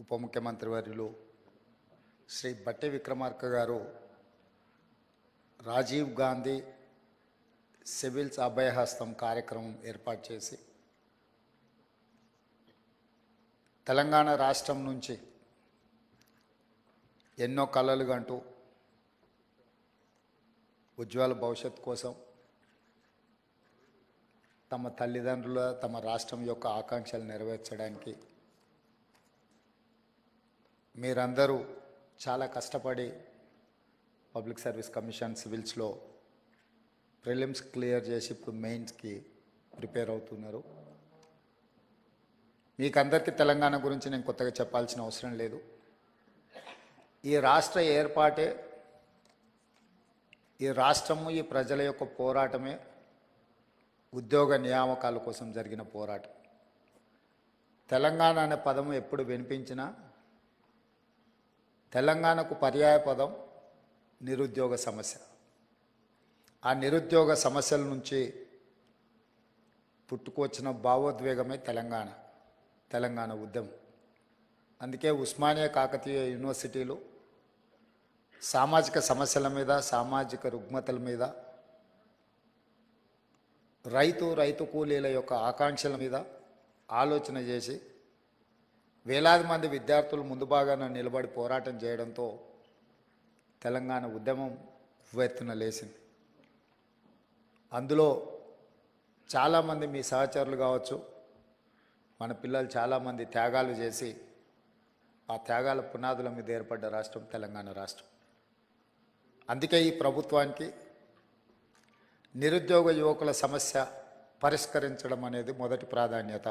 ఉప ముఖ్యమంత్రి వర్యులు శ్రీ బట్టి విక్రమార్క గారు రాజీవ్ గాంధీ సివిల్స్ అభయహస్తం కార్యక్రమం ఏర్పాటు చేసి తెలంగాణ రాష్ట్రం నుంచి ఎన్నో కలలు కంటూ ఉజ్వల భవిష్యత్తు కోసం తమ తల్లిదండ్రుల తమ రాష్ట్రం యొక్క ఆకాంక్షలు నెరవేర్చడానికి మీరందరూ చాలా కష్టపడి పబ్లిక్ సర్వీస్ కమిషన్ సివిల్స్లో ప్రిలిమ్స్ క్లియర్ చేసి ఇప్పుడు మెయిన్స్కి ప్రిపేర్ అవుతున్నారు. మీకు అందరికీ తెలంగాణ గురించి నేను కొత్తగా చెప్పాల్సిన అవసరం లేదు. ఈ రాష్ట్ర ఏర్పాటే, ఈ రాష్ట్రము ఈ ప్రజల యొక్క పోరాటమే ఉద్యోగ నియామకాల కోసం జరిగిన పోరాటం. తెలంగాణ అనే పదం ఎప్పుడు వినిపించినా తెలంగాణకు పర్యాయ పదం నిరుద్యోగ సమస్య. ఆ నిరుద్యోగ సమస్యల నుంచి పుట్టుకొచ్చిన భావోద్వేగమే తెలంగాణ ఉద్యమం. అందుకే ఉస్మానియా కాకతీయ యూనివర్సిటీలు సామాజిక సమస్యల మీద, సామాజిక రుగ్మతల మీద, రైతు కూలీల యొక్క ఆకాంక్షల మీద ఆలోచన చేసి వేలాది మంది విద్యార్థులు ముందు భాగాన నిలబడి పోరాటం చేయడంతో తెలంగాణ ఉద్యమం ఉవ్వెత్తున లేచింది. అందులో చాలామంది మీ సహచరులు కావచ్చు, మన పిల్లలు చాలామంది త్యాగాలు చేసి ఆ త్యాగాల పునాదుల మీద ఏర్పడ్డ రాష్ట్రం తెలంగాణ రాష్ట్రం. అందుకే ఈ ప్రభుత్వానికి నిరుద్యోగ యువకుల సమస్య పరిష్కరించడం అనేది మొదటి ప్రాధాన్యత.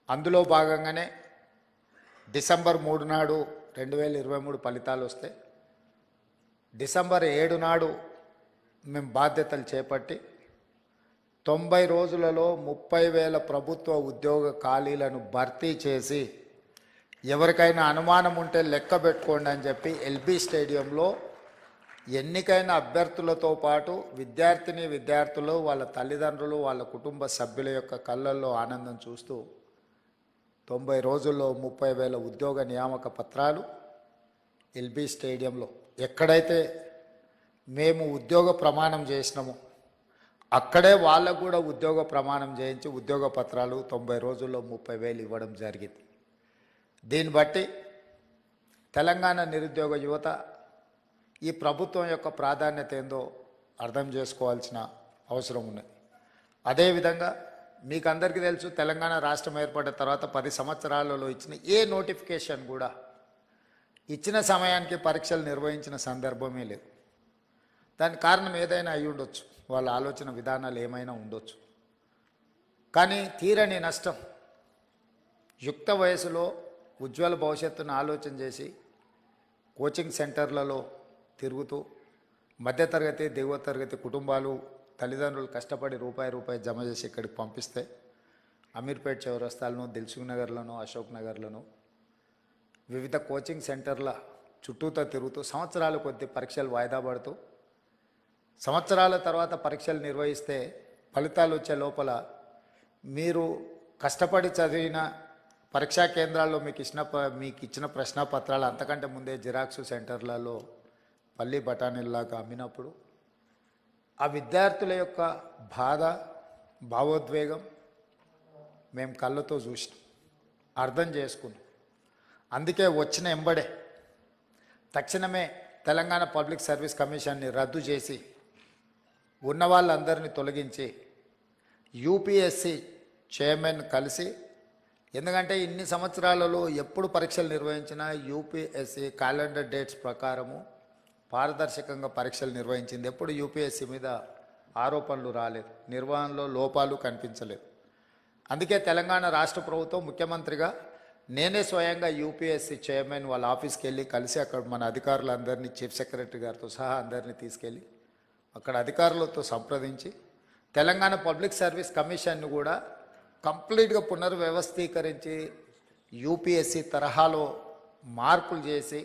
అందులో భాగంగానే డిసెంబర్ 3 నాడు 2023 ఫలితాలు వస్తే డిసెంబర్ 7 నాడు మేము బాధ్యతలు చేపట్టి 90 రోజులలో 30,000 ప్రభుత్వ ఉద్యోగ ఖాళీలను భర్తీ చేసి ఎవరికైనా అనుమానం ఉంటే లెక్క పెట్టుకోండి అని చెప్పి ఎల్బీ స్టేడియంలో ఎన్నికైన అభ్యర్థులతో పాటు విద్యార్థులు, వాళ్ళ తల్లిదండ్రులు, వాళ్ళ కుటుంబ సభ్యుల యొక్క కళ్ళల్లో ఆనందం చూస్తూ 90 రోజుల్లో 30,000 ఉద్యోగ నియామక పత్రాలు ఎల్బీ స్టేడియంలో ఎక్కడైతే మేము ఉద్యోగ ప్రమాణం చేసినామో అక్కడే వాళ్ళకు కూడా ఉద్యోగ ప్రమాణం చేయించి ఉద్యోగ పత్రాలు 90 రోజుల్లో 30,000 ఇవ్వడం జరిగింది. దీన్ని బట్టి తెలంగాణ నిరుద్యోగ యువత ఈ ప్రభుత్వం యొక్క ప్రాధాన్యత ఏందో అర్థం చేసుకోవాల్సిన అవసరం ఉన్నది. అదేవిధంగా మీకు అందరికీ తెలుసు, తెలంగాణ రాష్ట్రం ఏర్పడిన తర్వాత 10 సంవత్సరాలలో ఇచ్చిన ఏ నోటిఫికేషన్ కూడా ఇచ్చిన సమయానికి పరీక్షలు నిర్వహించిన సందర్భమే లేదు. దానికి కారణం ఏదైనా అయి ఉండొచ్చు, వాళ్ళ ఆలోచన విధానాలు ఏమైనా ఉండొచ్చు. కానీ తీరని నష్టం, యుక్త వయసులో ఉజ్వల భవిష్యత్తును ఆలోచన చేసి కోచింగ్ సెంటర్లలో తిరుగుతూ మధ్యతరగతి, దిగువ తరగతి కుటుంబాలు తల్లిదండ్రులు కష్టపడి రూపాయి జమ చేసి ఇక్కడికి పంపిస్తే అమీర్పేట చౌరస్తాలను, దిల్సుఖ్ నగర్లను, అశోక్ నగర్లను వివిధ కోచింగ్ సెంటర్ల చుట్టూతో తిరుగుతూ సంవత్సరాల కొద్ది పరీక్షలు వాయిదా పడుతూ సంవత్సరాల తర్వాత పరీక్షలు నిర్వహిస్తే ఫలితాలు వచ్చే లోపల మీరు కష్టపడి చదివిన పరీక్షా కేంద్రాల్లో మీకు ఇచ్చిన ప్రశ్నపత్రాలు అంతకంటే ముందే జిరాక్స్ సెంటర్లలో పల్లి బఠానీల్లాగా అమ్మినప్పుడు ఆ విద్యార్థుల యొక్క బాధ, భావోద్వేగం మేము కళ్ళతో చూసినాం, అర్థం చేసుకున్నాం. అందుకే వచ్చిన ఎంబడే తక్షణమే తెలంగాణ పబ్లిక్ సర్వీస్ కమిషన్ని రద్దు చేసి ఉన్న వాళ్ళందరినీ తొలగించి యూపీఎస్సీ చైర్మన్ కలిసి, ఎందుకంటే ఇన్ని సంవత్సరాలలో ఎప్పుడు పరీక్షలు నిర్వహించినా యూపీఎస్సీ క్యాలెండర్ డేట్స్ ప్రకారము పారదర్శకంగా పరీక్షలు నిర్వహించింది. ఎప్పుడు యూపీఎస్సీ మీద ఆరోపణలు రాలేదు, నిర్వహణలో లోపాలు కనిపించలేదు. అందుకే తెలంగాణ రాష్ట్ర ప్రభుత్వం ముఖ్యమంత్రిగా నేనే స్వయంగా యూపీఎస్సీ చైర్మన్ వాళ్ళ ఆఫీస్కి వెళ్ళి కలిసి అక్కడ మన అధికారులందరినీ, చీఫ్ సెక్రటరీ గారితో సహా అందరినీ తీసుకెళ్ళి అక్కడ అధికారులతో సంప్రదించి తెలంగాణ పబ్లిక్ సర్వీస్ కమిషన్ను కూడా కంప్లీట్గా పునర్వ్యవస్థీకరించి యూపీఎస్సీ తరహాలో మార్పులు చేసి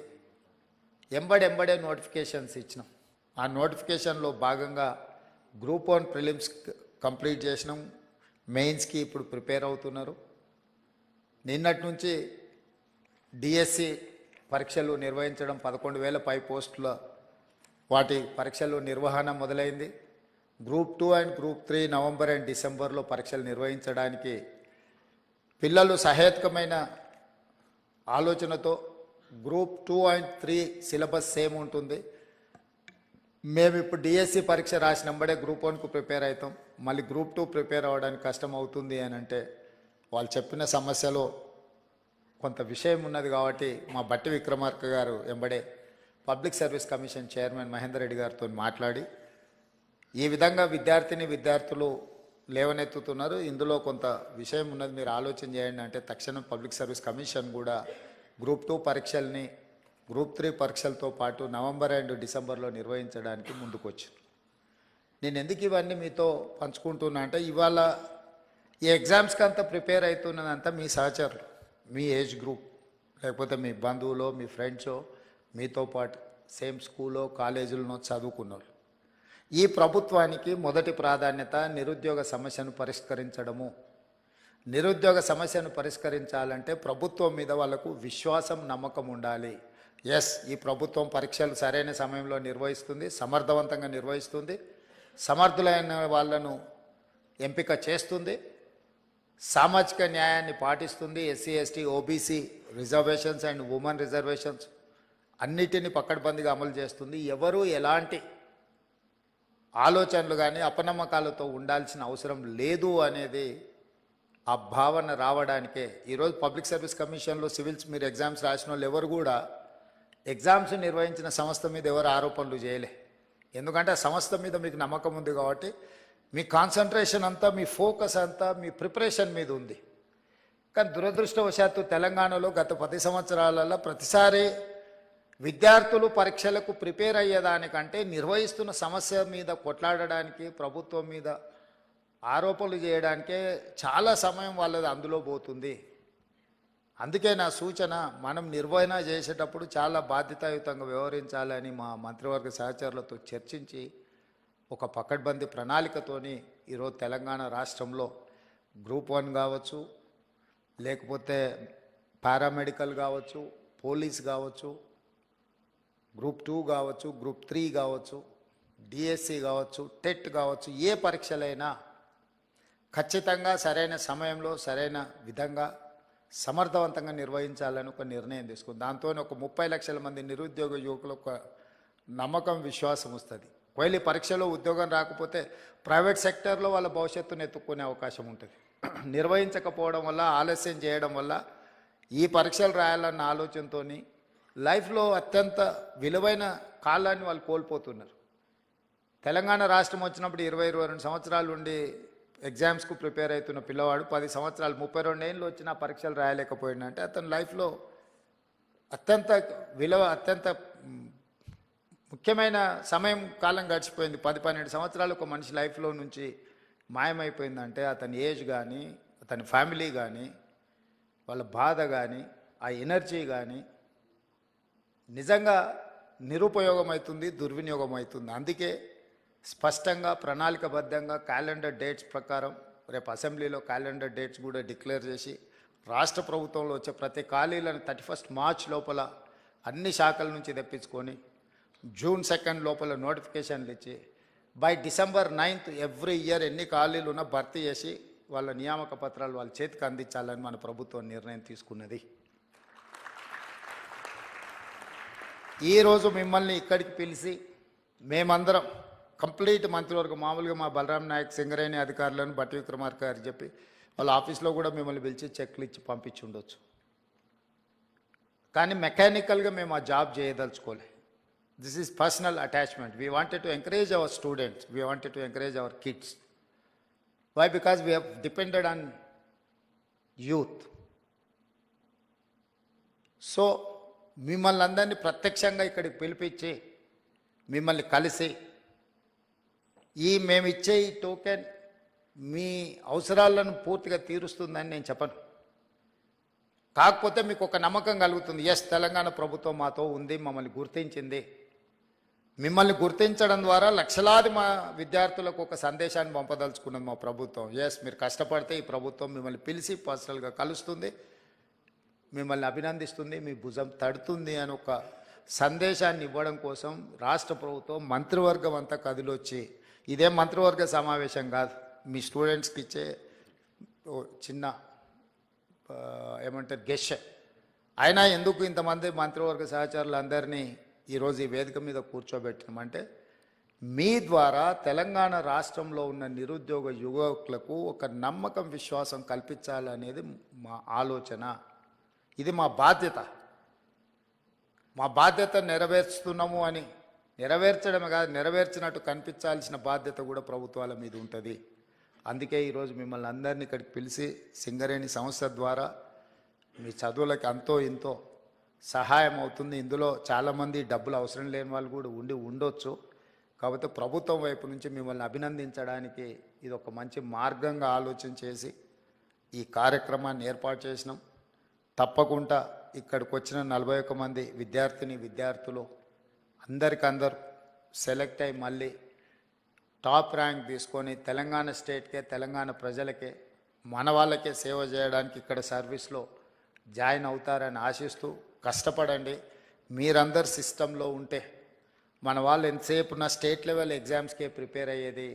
ఎంబడే నోటిఫికేషన్స్ ఇచ్చినాం. ఆ నోటిఫికేషన్లో భాగంగా గ్రూప్ 1 ప్రిలిమ్స్ కంప్లీట్ చేసినాం, మెయిన్స్కి ఇప్పుడు ప్రిపేర్ అవుతున్నారు. నిన్నటి నుంచి డిఎస్సి పరీక్షలు నిర్వహించడం 11,000 పై పోస్టుల వాటి పరీక్షలు నిర్వహణ మొదలైంది. Group 2 and group 3 November and డిసెంబర్లో పరీక్షలు నిర్వహించడానికి పిల్లలు సహేతుకమైన ఆలోచనతో గ్రూప్ 2 అండ్ 3 సిలబస్ సేమ్ ఉంటుంది. మేము ఇప్పుడు డిఎస్సి పరీక్ష రాసినంబడే గ్రూప్ 1కు ప్రిపేర్ అవుతాం. మళ్ళీ గ్రూప్ 2 ప్రిపేర్ అవ్వడానికి కష్టం అవుతుంది అని అంటే వాళ్ళు చెప్పిన సమస్యలో కొంత విషయం ఉన్నది కాబట్టి మా బట్టి విక్రమార్క గారు ఎంబడే public service commission chairman Mahender Reddy గారితో మాట్లాడి ఈ విధంగా విద్యార్థులు లేవనెత్తుతున్నారు, ఇందులో కొంత విషయం ఉన్నది, మీరు ఆలోచన చేయండి అంటే తక్షణం పబ్లిక్ సర్వీస్ కమిషన్ కూడా గ్రూప్ 2 పరీక్షల్ని గ్రూప్ 3 పరీక్షలతో పాటు నవంబర్ అండ్ డిసెంబర్లో నిర్వహించడానికి ముందుకొచ్చింది. నేను ఎందుకు ఇవన్నీ మీతో పంచుకుంటున్నా అంటే ఇవాళ ఈ ఎగ్జామ్స్కి అంతా ప్రిపేర్ అవుతున్నదంతా మీ సహచరులు, మీ ఏజ్ గ్రూప్, లేకపోతే మీ బంధువులో మీ ఫ్రెండ్సో, మీతో పాటు సేమ్ స్కూల్లో కాలేజీలో చదువుకున్నారు. ఈ ప్రభుత్వానికి మొదటి ప్రాధాన్యత నిరుద్యోగ సమస్యను పరిష్కరించడము. నిరుద్యోగ సమస్యను పరిష్కరించాలంటే ప్రభుత్వం మీద వాళ్ళకు విశ్వాసం, నమ్మకం ఉండాలి. ఎస్, ఈ ప్రభుత్వం పరీక్షలు సరైన సమయంలో నిర్వహిస్తుంది, సమర్థవంతంగా నిర్వహిస్తుంది, సమర్థులైన వాళ్ళను ఎంపిక చేస్తుంది, సామాజిక న్యాయాన్ని పాటిస్తుంది, SC ST OBC reservations and women reservations అన్నిటినీ పకడ్బందీగా అమలు చేస్తుంది. ఎవరు ఎలాంటి ఆలోచనలు కానీ అపనమ్మకాలతో ఉండాల్సిన అవసరం లేదు అనేది ఆ భావన రావడానికే ఈరోజు పబ్లిక్ సర్వీస్ కమిషన్లో సివిల్స్ మీరు ఎగ్జామ్స్ రాసిన వాళ్ళు ఎవరు కూడా ఎగ్జామ్స్ నిర్వహించిన సంస్థ మీద ఎవరు ఆరోపణలు చేయలే. ఎందుకంటే ఆ సంస్థ మీద మీకు నమ్మకం ఉంది కాబట్టి మీ కాన్సన్ట్రేషన్ అంతా, మీ ఫోకస్ అంతా మీ ప్రిపరేషన్ మీద ఉంది. కానీ దురదృష్టవశాత్తు తెలంగాణలో గత 10 సంవత్సరాలలో ప్రతిసారి విద్యార్థులు పరీక్షలకు ప్రిపేర్ అయ్యేదానికంటే నిర్వహిస్తున్న సమస్య మీద కొట్లాడడానికి, ప్రభుత్వం మీద ఆరోపణలు చేయడానికే చాలా సమయం వాళ్ళది అందులో పోతుంది. అందుకే నా సూచన, మనం నిర్వహణ చేసేటప్పుడు చాలా బాధ్యతాయుతంగా వ్యవహరించాలని మా మంత్రివర్గ సహచరులతో చర్చించి ఒక పకడ్బందీ ప్రణాళికతోని ఈరోజు తెలంగాణ రాష్ట్రంలో గ్రూప్ 1 కావచ్చు, లేకపోతే పారామెడికల్ కావచ్చు, పోలీస్ కావచ్చు, గ్రూప్ 2 కావచ్చు, గ్రూప్ 3 కావచ్చు, డిఎస్సి కావచ్చు, టెట్ కావచ్చు, ఏ పరీక్షలైనా ఖచ్చితంగా సరైన సమయంలో సరైన విధంగా సమర్థవంతంగా నిర్వహించాలని ఒక నిర్ణయం తీసుకుంది. దాంతో ఒక 30 లక్షల మంది నిరుద్యోగ యువకులకు ఒక నమ్మకం, విశ్వాసం వస్తుంది. ఒకవేళ పరీక్షలో ఉద్యోగం రాకపోతే ప్రైవేట్ సెక్టర్లో వాళ్ళ భవిష్యత్తును ఎత్తుక్కునే అవకాశం ఉంటుంది. నిర్వహించకపోవడం వల్ల, ఆలస్యం చేయడం వల్ల ఈ పరీక్షలు రాయాలన్న ఆలోచనతో లైఫ్లో అత్యంత విలువైన కాలాన్ని వాళ్ళు కోల్పోతున్నారు. తెలంగాణ రాష్ట్రం వచ్చినప్పుడు 20-22 సంవత్సరాలు ఉండి ఎగ్జామ్స్కు ప్రిపేర్ అవుతున్న పిల్లవాడు 10 సంవత్సరాలు 32 ఏళ్ళు వచ్చినా పరీక్షలు రాయలేకపోయిందంటే అతని లైఫ్లో అత్యంత ముఖ్యమైన సమయం, కాలం గడిచిపోయింది. 10-12 సంవత్సరాలు ఒక మనిషి లైఫ్లో నుంచి మాయమైపోయిందంటే అతని ఏజ్ కానీ, అతని ఫ్యామిలీ కానీ, వాళ్ళ బాధ కానీ, ఆ ఎనర్జీ కానీ నిజంగా నిరుపయోగం అవుతుంది, దుర్వినియోగం అవుతుంది. అందుకే స్పష్టంగా ప్రణాళికబద్ధంగా క్యాలెండర్ డేట్స్ ప్రకారం రేపు అసెంబ్లీలో క్యాలెండర్ డేట్స్ కూడా డిక్లేర్ చేసి రాష్ట్ర ప్రభుత్వంలో వచ్చే ప్రతి ఖాళీలను 31 మార్చ్ లోపల అన్ని శాఖల నుంచి తెప్పించుకొని జూన్ 2 లోపల నోటిఫికేషన్లు ఇచ్చి బై డిసెంబర్ 9 ఎవ్రీ ఇయర్ ఎన్ని ఖాళీలు ఉన్నా భర్తీ చేసి వాళ్ళ నియామక పత్రాలు వాళ్ళ చేతికి అందించాలని మన ప్రభుత్వం నిర్ణయం తీసుకున్నది. ఈరోజు మిమ్మల్ని ఇక్కడికి పిలిచి మేమందరం కంప్లీట్ మంత్రివర్గం, మామూలుగా మా బలరాం నాయక్, సింగరేణి అధికారులను బట్టి విక్రమార్క గారు చెప్పి వాళ్ళ ఆఫీస్లో కూడా మిమ్మల్ని పిలిచి చెక్లు ఇచ్చి పంపించి ఉండొచ్చు. కానీ మెకానికల్గా మేము ఆ జాబ్ చేయదలుచుకోలే. This is personal attachment. We wanted to encourage our students, we wanted to encourage our kids. Why? Because we have depended on youth. So మిమ్మల్ని అందరినీ ప్రత్యక్షంగా ఇక్కడికి పిలిపించి మిమ్మల్ని కలిసి మేము ఇచ్చే ఈ టోకెన్ మీ అవసరాలను పూర్తిగా తీరుస్తుందని నేను చెప్పను. కాకపోతే మీకు ఒక నమ్మకం కలుగుతుంది, ఎస్ తెలంగాణ ప్రభుత్వం మాతో ఉంది, మమ్మల్ని గుర్తించింది. మిమ్మల్ని గుర్తించడం ద్వారా లక్షలాది మా విద్యార్థులకు ఒక సందేశాన్ని పంపదలుచుకున్నది మా ప్రభుత్వం. ఎస్, మీరు కష్టపడితే ఈ ప్రభుత్వం మిమ్మల్ని పిలిచి పర్సనల్గా కలుస్తుంది, మిమ్మల్ని అభినందిస్తుంది, మీ భుజం తడుతుంది అని ఒక సందేశాన్ని ఇవ్వడం కోసం రాష్ట్ర ప్రభుత్వం మంత్రివర్గం అంతా కదిలొచ్చి, ఇదే మంత్రివర్గ సమావేశం కాదు, మీ స్టూడెంట్స్కి ఇచ్చే చిన్న ఏమంటారు గెష్. అయినా ఎందుకు ఇంతమంది మంత్రివర్గ సహచరులు అందరినీ ఈరోజు ఈ వేదిక మీద కూర్చోబెట్టినామంటే, మీ ద్వారా తెలంగాణ రాష్ట్రంలో ఉన్న నిరుద్యోగ యువకులకు ఒక నమ్మకం, విశ్వాసం కల్పించాలనేది మా ఆలోచన. ఇది మా బాధ్యత. మా బాధ్యత నెరవేర్చుతున్నాము అని, నెరవేర్చడమే కాదు, నెరవేర్చినట్టు కనిపించాల్సిన బాధ్యత కూడా ప్రభుత్వాల మీద ఉంటుంది. అందుకే ఈరోజు మిమ్మల్ని అందరినీ ఇక్కడికి పిలిచి సింగరేణి సంస్థ ద్వారా మీ చదువులకు అంతో ఇంతో సహాయం అవుతుంది. ఇందులో చాలామంది డబ్బులు అవసరం లేని వాళ్ళు కూడా ఉండొచ్చు. కాబట్టి ప్రభుత్వం వైపు నుంచి మిమ్మల్ని అభినందించడానికి ఇది ఒక మంచి మార్గంగా ఆలోచన చేసి ఈ కార్యక్రమాన్ని ఏర్పాటు చేసినాం. తప్పకుండా ఇక్కడికి వచ్చిన 41 మంది విద్యార్థులు అందరికందరూ సెలెక్ట్ అయ్యి మళ్ళీ టాప్ ర్యాంక్ తీసుకొని తెలంగాణ స్టేట్కే, తెలంగాణ ప్రజలకే, మన వాళ్ళకే సేవ చేయడానికి ఇక్కడ సర్వీస్లో జాయిన్ అవుతారని ఆశిస్తూ కష్టపడండి. మీరందరు సిస్టంలో ఉంటే మన వాళ్ళు ఎంతసేపు నా స్టేట్ లెవెల్ ఎగ్జామ్స్కే ప్రిపేర్ అయ్యేది.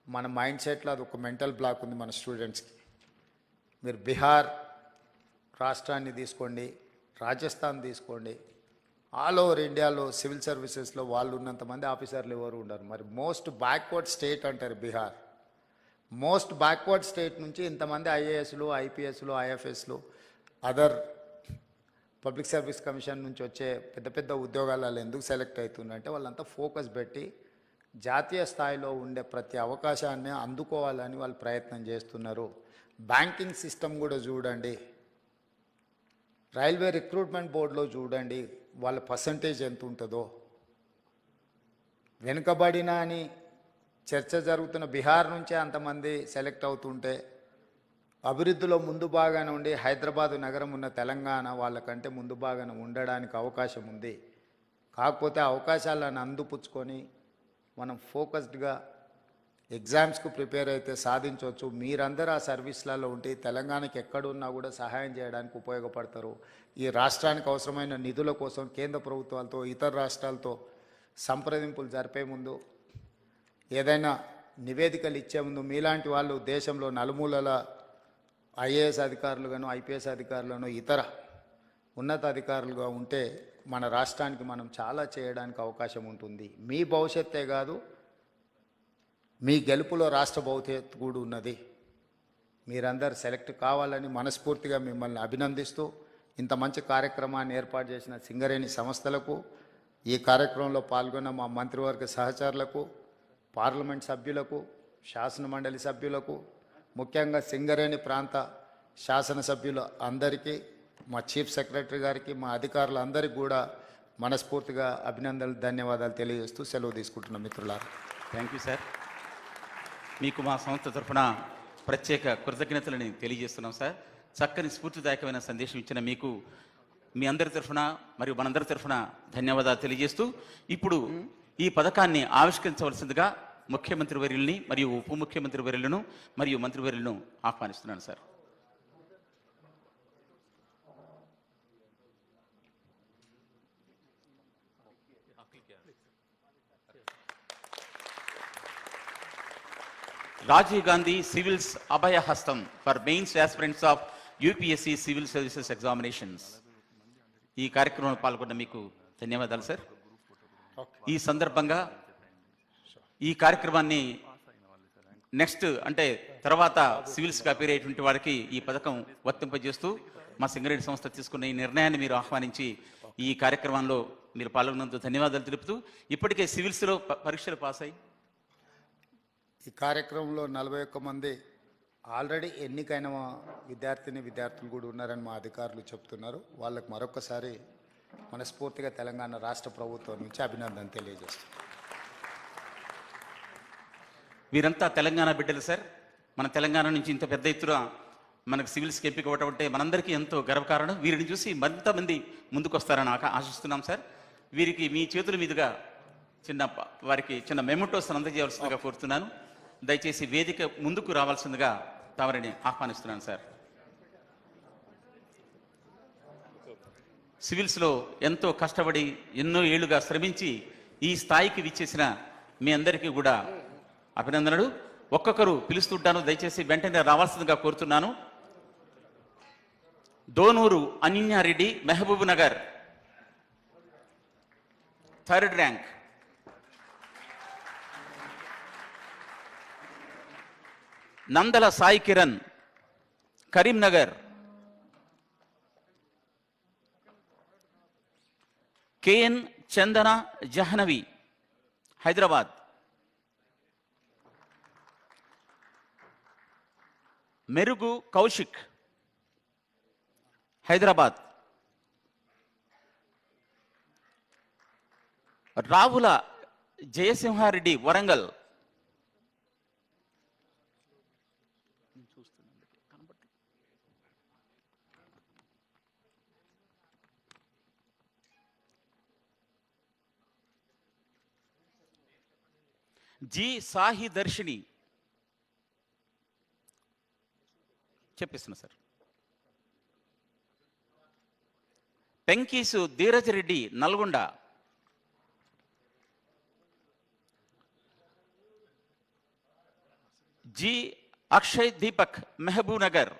మన మైండ్ సెట్లో అది ఒక మెంటల్ బ్లాక్ ఉంది మన స్టూడెంట్స్కి. మీరు బీహార్ రాష్ట్రాన్ని తీసుకోండి, రాజస్థాన్ తీసుకోండి, ఆల్ ఓవర్ ఇండియాలో సివిల్ సర్వీసెస్లో వాళ్ళు ఉన్నంతమంది ఆఫీసర్లు ఎవరు ఉండరు. మరి మోస్ట్ బ్యాక్వర్డ్ స్టేట్ అంటారు బీహార్. మోస్ట్ బ్యాక్వర్డ్ స్టేట్ నుంచి ఇంతమంది ఐఏఎస్లు, ఐపీఎస్లు, ఐఎఫ్ఎస్లు, అదర్ పబ్లిక్ సర్వీస్ కమిషన్ నుంచి వచ్చే పెద్ద పెద్ద ఉద్యోగాలలో ఎందుకు సెలెక్ట్ అవుతుందంటే వాళ్ళంతా ఫోకస్ పెట్టి జాతీయ స్థాయిలో ఉండే ప్రతి అవకాశాన్ని అందుకోవాలని వాళ్ళు ప్రయత్నం చేస్తున్నారు. బ్యాంకింగ్ సిస్టమ్ కూడా చూడండి, రైల్వే రిక్రూట్మెంట్ బోర్డులో చూడండి వాళ్ళ పర్సంటేజ్ ఎంత ఉంటుందో. వెనుకబడిన అని చర్చ జరుగుతున్న బీహార్ నుంచే అంతమంది సెలెక్ట్ అవుతుంటే, అభివృద్ధిలో ముందు భాగాన ఉండి హైదరాబాదు నగరం ఉన్న తెలంగాణ వాళ్ళకంటే ముందు భాగాన ఉండడానికి అవకాశం ఉంది. కాకపోతే అవకాశాలను అందిపుచ్చుకొని మనం ఫోకస్డ్గా ఎగ్జామ్స్కు ప్రిపేర్ అయితే సాధించవచ్చు. మీరందరూ ఆ సర్వీస్లలో ఉంటే తెలంగాణకి ఎక్కడున్నా కూడా సహాయం చేయడానికి ఉపయోగపడతారు. ఈ రాష్ట్రానికి అవసరమైన నిధుల కోసం కేంద్ర ప్రభుత్వాలతో, ఇతర రాష్ట్రాలతో సంప్రదింపులు జరిపే ముందు, ఏదైనా నివేదికలు ఇచ్చే ముందు మీలాంటి వాళ్ళు దేశంలో నలుమూలల ఐఏఎస్ అధికారులుగాను, ఐపీఎస్ అధికారులను, ఇతర ఉన్నత అధికారులుగా ఉంటే మన రాష్ట్రానికి మనం చాలా చేయడానికి అవకాశం ఉంటుంది. మీ భవిష్యత్తే కాదు, మీ గెలుపులో రాష్ట్ర భవిష్యత్తు కూడా ఉన్నది. మీరందరూ సెలెక్ట్ కావాలని మనస్ఫూర్తిగా మిమ్మల్ని అభినందిస్తూ, ఇంత మంచి కార్యక్రమాన్ని ఏర్పాటు చేసిన సింగరేణి సంస్థలకు, ఈ కార్యక్రమంలో పాల్గొన్న మా మంత్రివర్గ సహచరులకు, పార్లమెంట్ సభ్యులకు, శాసనమండలి సభ్యులకు, ముఖ్యంగా సింగరేణి ప్రాంత శాసనసభ్యులు అందరికీ, మా చీఫ్ సెక్రటరీ గారికి, మా అధికారులందరికీ కూడా మనస్ఫూర్తిగా అభినందనలు, ధన్యవాదాలు తెలియజేస్తూ సెలవు తీసుకుంటున్నాం మిత్రులారా. Thank you sir. మీకు మా సంస్థ తరఫున ప్రత్యేక కృతజ్ఞతలని తెలియజేస్తున్నాం సార్. చక్కని స్ఫూర్తిదాయకమైన సందేశం ఇచ్చిన మీకు మీ అందరి తరఫున మరియు మనందరి తరఫున ధన్యవాదాలు తెలియజేస్తూ, ఇప్పుడు ఈ పథకాన్ని ఆవిష్కరించవలసిందిగా ముఖ్యమంత్రి వర్యుల్ని మరియు ఉప ముఖ్యమంత్రి వర్యులను మరియు మంత్రివర్యులను ఆహ్వానిస్తున్నాను సార్. రాజీవ్ గాంధీ సివిల్స్ అభయ హస్తం for mains aspirants of UPSC civil services examinations. ఈ కార్యక్రమంలో పాల్గొన్న మీకు ధన్యవాదాలు సార్. ఈ సందర్భంగా ఈ కార్యక్రమాన్ని నెక్స్ట్ అంటే తర్వాత సివిల్స్గా అపీర్ అయ్యేటువంటి వారికి ఈ పథకం వర్తింపజేస్తూ మా సింగరేణి సంస్థ తీసుకున్న ఈ నిర్ణయాన్ని మీరు ఆహ్వానించి ఈ కార్యక్రమంలో మీరు పాల్గొన్నందుకు ధన్యవాదాలు తెలుపుతూ, ఇప్పటికే సివిల్స్లో పరీక్షలు పాస్ అయ్యి ఈ కార్యక్రమంలో 41 మంది ఆల్రెడీ ఎన్నికైన విద్యార్థులు కూడా ఉన్నారని మా అధికారులు చెప్తున్నారు. వాళ్ళకు మరొకసారి మనస్ఫూర్తిగా తెలంగాణ రాష్ట్ర ప్రభుత్వం నుంచి అభినందన తెలియజేస్తున్నాం. వీరంతా తెలంగాణ బిడ్డలు సార్. మన తెలంగాణ నుంచి ఇంత పెద్ద ఎత్తున మనకు సివిల్స్కి ఎంపిక అవ్వటం అంటే మనందరికీ ఎంతో గర్వకారణం. వీరిని చూసి మరింతమంది ముందుకు వస్తారని ఆశిస్తున్నాం సార్. వీరికి మీ చేతుల మీదుగా వారికి చిన్న మెమోటోస్ అందజేయవలసిందిగా కోరుతున్నాను. దయచేసి వేదిక ముందుకు రావాల్సిందిగా తమరిని ఆహ్వానిస్తున్నాను సార్. సివిల్స్లో ఎంతో కష్టపడి ఎన్నో ఏళ్లుగా శ్రమించి ఈ స్థాయికి విచ్చేసిన మీ అందరికీ కూడా అభినందనలు. ఒక్కొక్కరు పిలుస్తుంటాను, దయచేసి వెంటనే రావాల్సిందిగా కోరుతున్నాను. Donuru Ananya Reddy, Mahabubnagar, 3rd rank. Nandala Sai Kiran, Karimnagar. K N Chandana Jahnavi, Hyderabad. Merugu Kaushik, Hyderabad. Ravula Jayasimha Reddy, Warangal. G Sahi Darshini, చెప్పిస్తున్నా sir. Penkisu Dheeraj Reddy, Nalgonda. G Akshay Deepak, Mahabubnagar.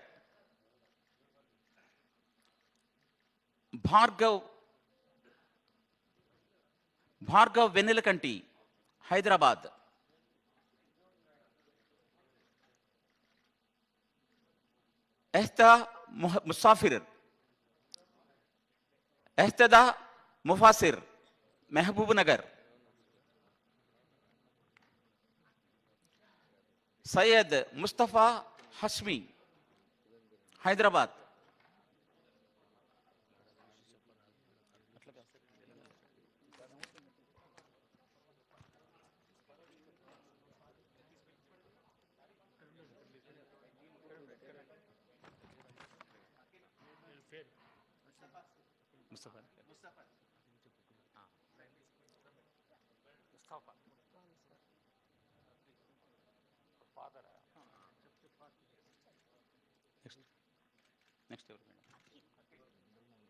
Bhargav Vennelakanti, Hyderabad. Ehtada Mufassir, Mahabubnagar. Syed Mustafa Hashmi, Hyderabad.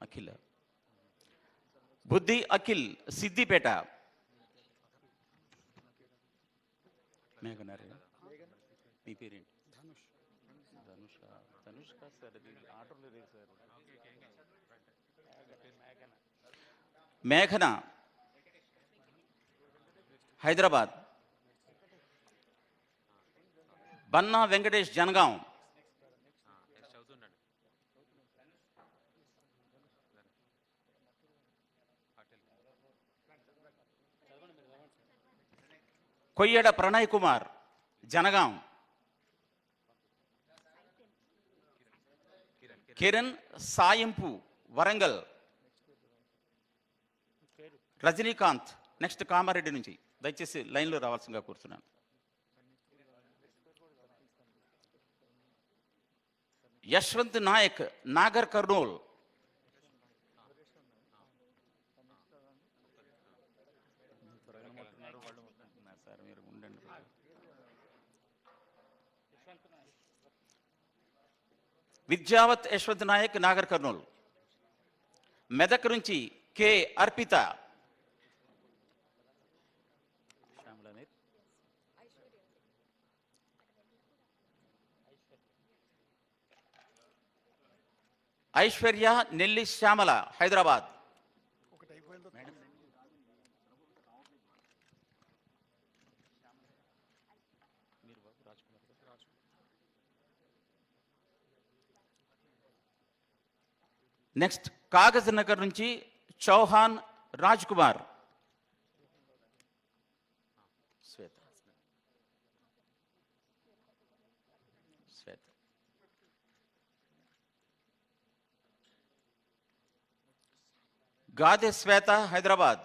Akhil. Buddhi Akhil, Siddipet. మేఘనారే, మీ పేరేంటి? ధనుష్ కాదు సార్, ఆర్డర్లో లేదు సార్. మేఘన, హైదరాబాద్. బన్నా వెంకటేష్, జనగాం. కొయ్యడ ప్రణయ్ కుమార్, జనగాం. కిరణ్ సాయంపు, వరంగల్. రజనీకాంత్, నెక్స్ట్ కామారెడ్డి నుంచి. దయచేసి లైన్లో రావాల్సిందిగా కోరుతున్నాను. యశ్వంత్ నాయక్, నాగర్ కర్నూల్. విద్యావత్ యశ్వంత్ నాయక్, నాగర్ కర్నూల్. మెదక్ నుంచి కె అర్పిత. ఐశ్వర్య నెల్లి శ్యామల, హైదరాబాద్. నెక్స్ట్ కాగజ్ నగర్ నుంచి చౌహాన్ రాజ్ కుమార్. శ్వేత. గాదె శ్వేత, హైదరాబాద్.